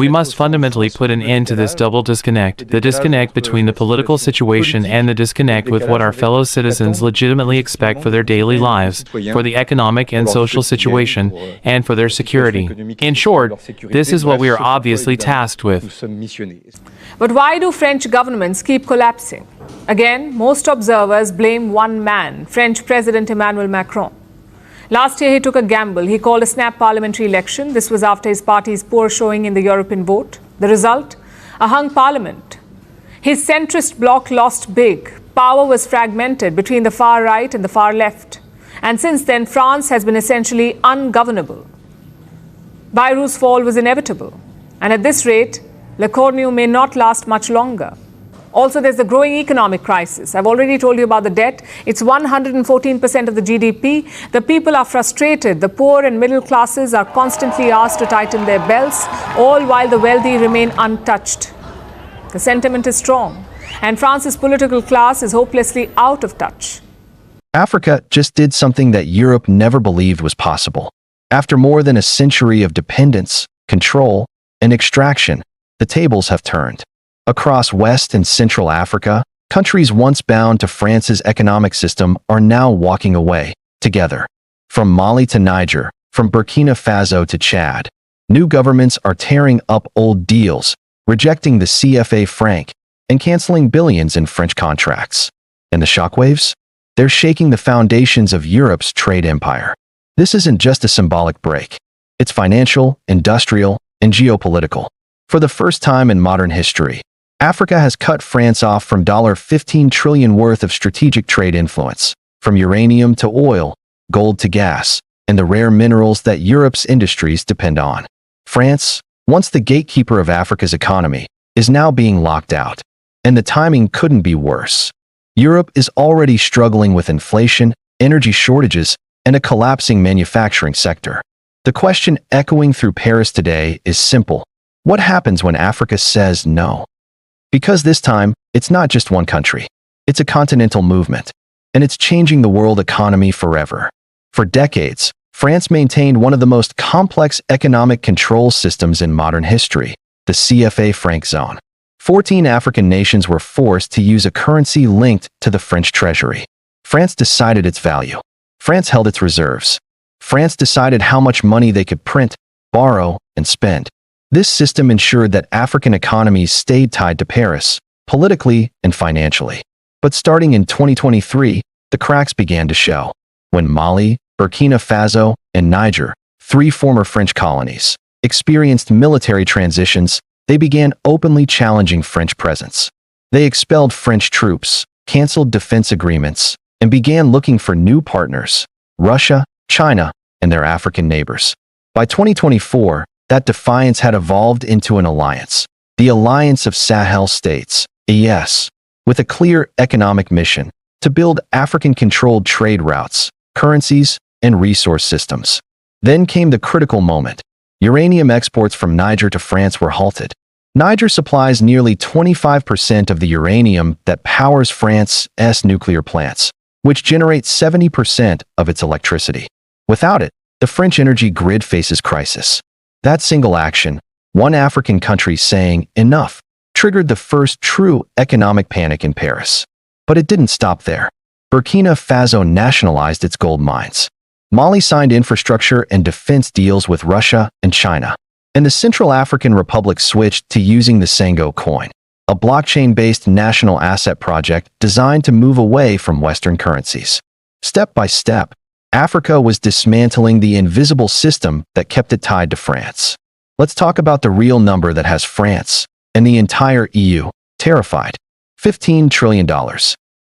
We must fundamentally put an end to this double disconnect, the disconnect between the political situation and the disconnect with what our fellow citizens legitimately expect for their daily lives, for the economic and social situation, and for their security. In short, this is what we are obviously tasked with. But why do French governments keep collapsing? Again, most observers blame one man, French President Emmanuel Macron. Last year, he took a gamble. He called a snap parliamentary election. This was after his party's poor showing in the European vote. The result? A hung parliament. His centrist bloc lost big. Power was fragmented between the far right and the far left. And since then, France has been essentially ungovernable. Bayreuth's fall was inevitable. And at this rate, Le Cornu may not last much longer. Also, there's the growing economic crisis. I've already told you about the debt. It's 114% of the GDP. The people are frustrated. The poor and middle classes are constantly asked to tighten their belts, all while the wealthy remain untouched. The sentiment is strong, and France's political class is hopelessly out of touch. Africa just did something that Europe never believed was possible. After more than a century of dependence, control, and extraction, the tables have turned. Across West and Central Africa, countries once bound to France's economic system are now walking away, together. From Mali to Niger, from Burkina Faso to Chad, new governments are tearing up old deals, rejecting the CFA Franc, and canceling billions in French contracts. And the shockwaves? They're shaking the foundations of Europe's trade empire. This isn't just a symbolic break. It's financial, industrial, and geopolitical. For the first time in modern history, Africa has cut France off from $15 trillion worth of strategic trade influence, from uranium to oil, gold to gas, and the rare minerals that Europe's industries depend on. France, once the gatekeeper of Africa's economy, is now being locked out. And the timing couldn't be worse. Europe is already struggling with inflation, energy shortages, and a collapsing manufacturing sector. The question echoing through Paris today is simple. What happens when Africa says no? Because this time, it's not just one country. It's a continental movement, and it's changing the world economy forever. For decades, France maintained one of the most complex economic control systems in modern history, the CFA Franc zone. 14 African nations were forced to use a currency linked to the French treasury. France decided its value. France held its reserves. France decided how much money they could print, borrow, and spend. This system ensured that African economies stayed tied to Paris, politically and financially. But starting in 2023, the cracks began to show. When Mali, Burkina Faso, and Niger, 3 former French colonies, experienced military transitions, they began openly challenging French presence. They expelled French troops, canceled defense agreements, and began looking for new partners, Russia, China, and their African neighbors. By 2024, that defiance had evolved into an alliance, the Alliance of Sahel States, AES, with a clear economic mission to build African-controlled trade routes, currencies, and resource systems. Then came the critical moment. Uranium exports from Niger to France were halted. Niger supplies nearly 25% of the uranium that powers France's nuclear plants, which generate 70% of its electricity. Without it, the French energy grid faces crisis. That single action, one African country saying enough, triggered the first true economic panic in Paris. But it didn't stop there. Burkina Faso nationalized its gold mines. Mali signed infrastructure and defense deals with Russia and China. And the Central African Republic switched to using the Sango coin, a blockchain-based national asset project designed to move away from Western currencies. Step by step, Africa was dismantling the invisible system that kept it tied to France. Let's talk about the real number that has France and the entire EU terrified. $15 trillion.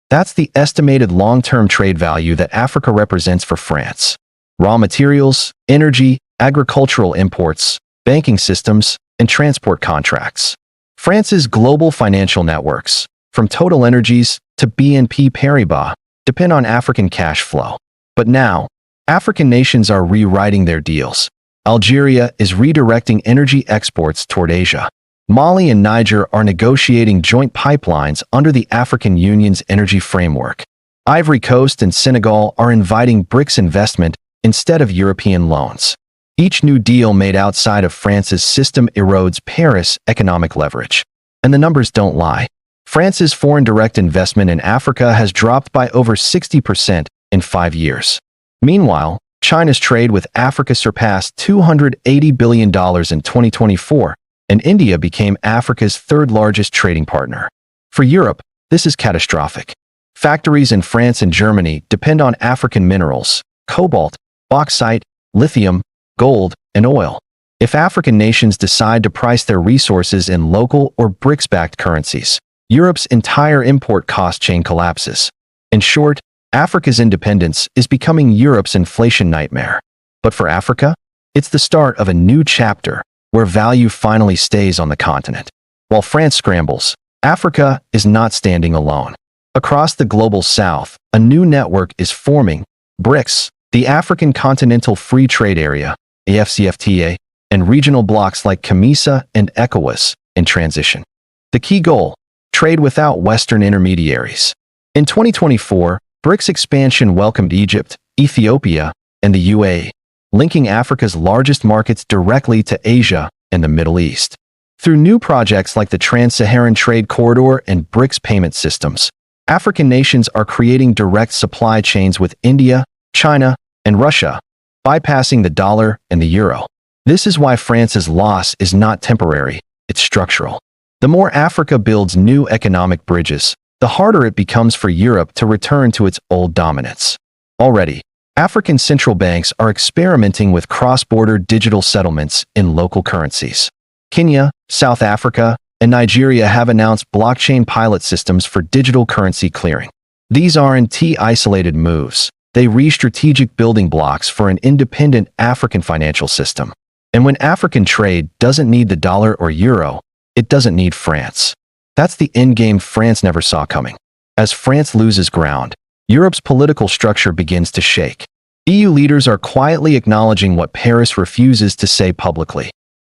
That's the estimated long-term trade value that Africa represents for France. Raw materials, energy, agricultural imports, banking systems, and transport contracts. France's global financial networks, from Total Energies to BNP Paribas, depend on African cash flow. But now, African nations are rewriting their deals. Algeria is redirecting energy exports toward Asia. Mali and Niger are negotiating joint pipelines under the African Union's energy framework. Ivory Coast and Senegal are inviting BRICS investment instead of European loans. Each new deal made outside of France's system erodes Paris' economic leverage. And the numbers don't lie. France's foreign direct investment in Africa has dropped by over 60% in 5 years. Meanwhile, China's trade with Africa surpassed $280 billion in 2024, and India became Africa's third-largest trading partner. For Europe, this is catastrophic. Factories in France and Germany depend on African minerals, cobalt, bauxite, lithium, gold, and oil. If African nations decide to price their resources in local or BRICS-backed currencies, Europe's entire import cost chain collapses. In short, Africa's independence is becoming Europe's inflation nightmare. But for Africa, it's the start of a new chapter where value finally stays on the continent. While France scrambles, Africa is not standing alone. Across the global south, a new network is forming: BRICS, the African Continental Free Trade Area, AfCFTA, and regional blocs like COMESA and ECOWAS in transition. The key goal: trade without Western intermediaries. In 2024, BRICS expansion welcomed Egypt, Ethiopia, and the UAE, linking Africa's largest markets directly to Asia and the Middle East. Through new projects like the Trans-Saharan Trade Corridor and BRICS payment systems, African nations are creating direct supply chains with India, China, and Russia, bypassing the dollar and the euro. This is why France's loss is not temporary, it's structural. The more Africa builds new economic bridges, the harder it becomes for Europe to return to its old dominance. Already, African central banks are experimenting with cross-border digital settlements in local currencies. Kenya, South Africa, and Nigeria have announced blockchain pilot systems for digital currency clearing. These aren't isolated moves. They re-strategic building blocks for an independent African financial system. And when African trade doesn't need the dollar or euro, it doesn't need France. That's the endgame France never saw coming. As France loses ground, Europe's political structure begins to shake. EU leaders are quietly acknowledging what Paris refuses to say publicly.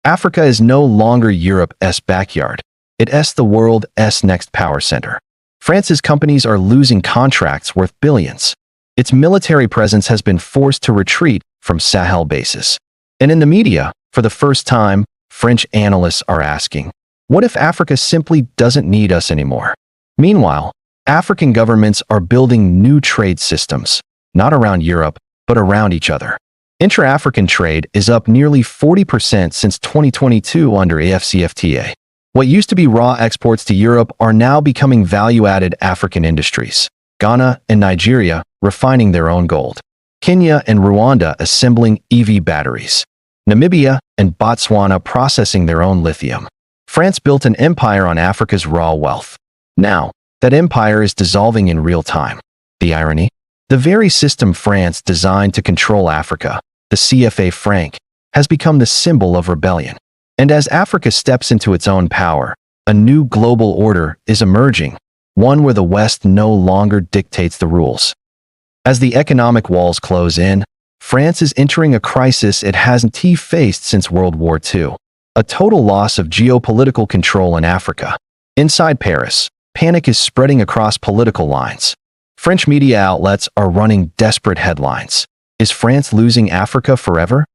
Africa is no longer Europe's backyard. It's the world's next power center. France's companies are losing contracts worth billions. Its military presence has been forced to retreat from Sahel bases. And in the media, for the first time, French analysts are asking, what if Africa simply doesn't need us anymore? Meanwhile, African governments are building new trade systems, not around Europe, but around each other. Intra-African trade is up nearly 40% since 2022 under AfCFTA. What used to be raw exports to Europe are now becoming value-added African industries. Ghana and Nigeria refining their own gold. Kenya and Rwanda assembling EV batteries. Namibia and Botswana processing their own lithium. France built an empire on Africa's raw wealth. Now, that empire is dissolving in real time. The irony? The very system France designed to control Africa, the CFA Franc, has become the symbol of rebellion. And as Africa steps into its own power, a new global order is emerging, one where the West no longer dictates the rules. As the economic walls close in, France is entering a crisis it hasn't faced since World War II. A total loss of geopolitical control in Africa. Inside Paris, panic is spreading across political lines. French media outlets are running desperate headlines. Is France losing Africa forever?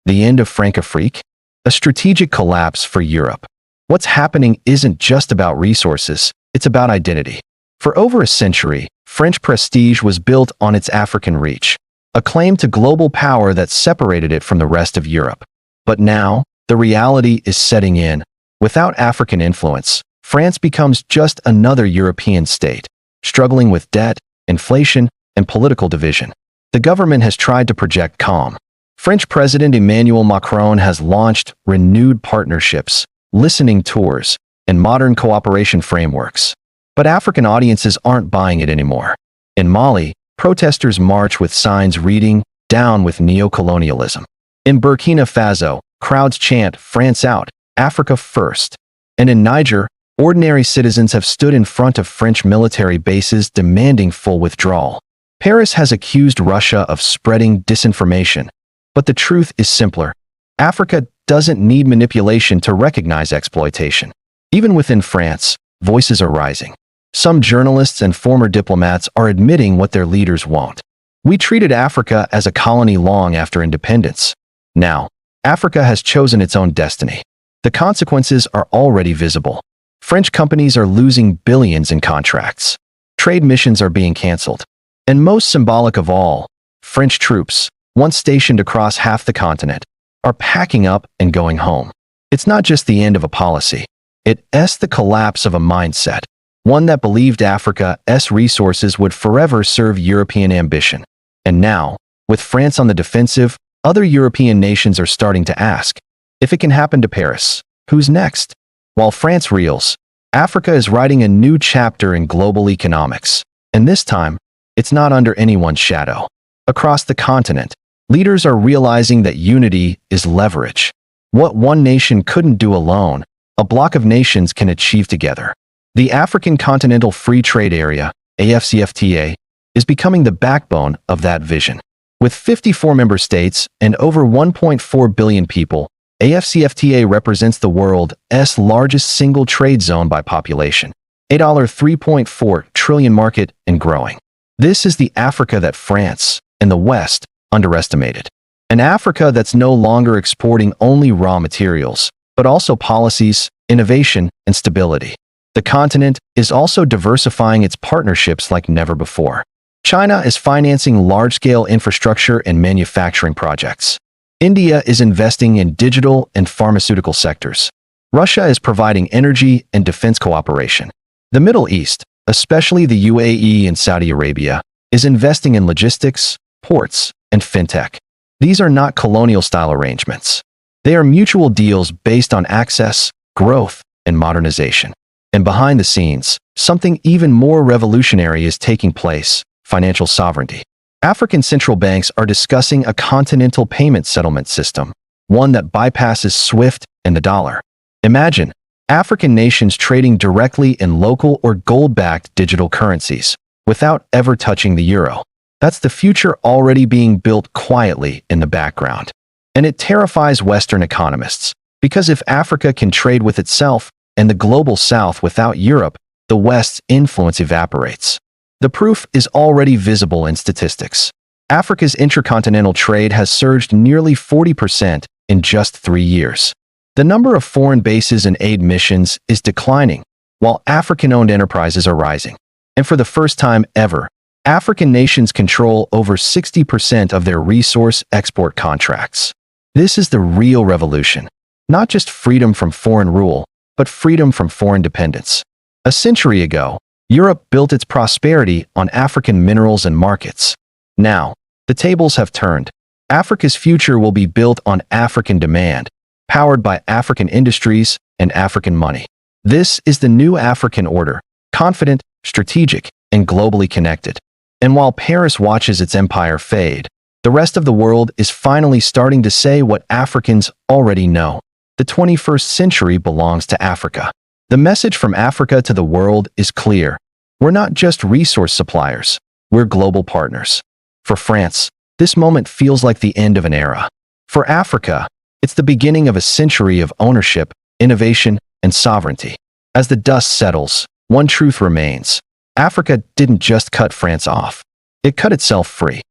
The end of Françafrique? A strategic collapse for Europe. What's happening isn't just about resources, it's about identity. For over a century, French prestige was built on its African reach, a claim to global power that separated it from the rest of Europe. But now, the reality is setting in. Without African influence, France becomes just another European state, struggling with debt, inflation, and political division. The government has tried to project calm. French President Emmanuel Macron has launched renewed partnerships, listening tours, and modern cooperation frameworks. But African audiences aren't buying it anymore. In Mali, protesters march with signs reading, "Down with neocolonialism." In Burkina Faso, crowds chant, "France out, Africa first." And in Niger, ordinary citizens have stood in front of French military bases demanding full withdrawal. Paris has accused Russia of spreading disinformation. But the truth is simpler. Africa doesn't need manipulation to recognize exploitation. Even within France, voices are rising. Some journalists and former diplomats are admitting what their leaders won't. We treated Africa as a colony long after independence. Now, Africa has chosen its own destiny. The consequences are already visible. French companies are losing billions in contracts. Trade missions are being canceled. And most symbolic of all, French troops, once stationed across half the continent, are packing up and going home. It's not just the end of a policy. It's the collapse of a mindset, one that believed Africa's resources would forever serve European ambition. And now, with France on the defensive, other European nations are starting to ask, if it can happen to Paris, who's next? While France reels, Africa is writing a new chapter in global economics. And this time, it's not under anyone's shadow. Across the continent, leaders are realizing that unity is leverage. What one nation couldn't do alone, a bloc of nations can achieve together. The African Continental Free Trade Area, AfCFTA, is becoming the backbone of that vision. With 54 member states and over 1.4 billion people, AfCFTA represents the world's largest single trade zone by population, a $3.4 trillion market and growing. This is the Africa that France and the West underestimated. An Africa that's no longer exporting only raw materials, but also policies, innovation, and stability. The continent is also diversifying its partnerships like never before. China is financing large-scale infrastructure and manufacturing projects. India is investing in digital and pharmaceutical sectors. Russia is providing energy and defense cooperation. The Middle East, especially the UAE and Saudi Arabia, is investing in logistics, ports, and fintech. These are not colonial-style arrangements. They are mutual deals based on access, growth, and modernization. And behind the scenes, something even more revolutionary is taking place: financial sovereignty. African central banks are discussing a continental payment settlement system, one that bypasses SWIFT and the dollar. Imagine African nations trading directly in local or gold-backed digital currencies, without ever touching the euro. That's the future already being built quietly in the background. And it terrifies Western economists, because if Africa can trade with itself and the global South without Europe, the West's influence evaporates. The proof is already visible in statistics. Africa's intercontinental trade has surged nearly 40% in just 3 years. The number of foreign bases and aid missions is declining, while African-owned enterprises are rising. And for the first time ever, African nations control over 60% of their resource export contracts. This is the real revolution. Not just freedom from foreign rule, but freedom from foreign dependence. A century ago, Europe built its prosperity on African minerals and markets. Now, the tables have turned. Africa's future will be built on African demand, powered by African industries and African money. This is the new African order, confident, strategic, and globally connected. And while Paris watches its empire fade, the rest of the world is finally starting to say what Africans already know. The 21st century belongs to Africa. The message from Africa to the world is clear. We're not just resource suppliers, we're global partners. For France, this moment feels like the end of an era. For Africa, it's the beginning of a century of ownership, innovation, and sovereignty. As the dust settles, one truth remains. Africa didn't just cut France off. It cut itself free.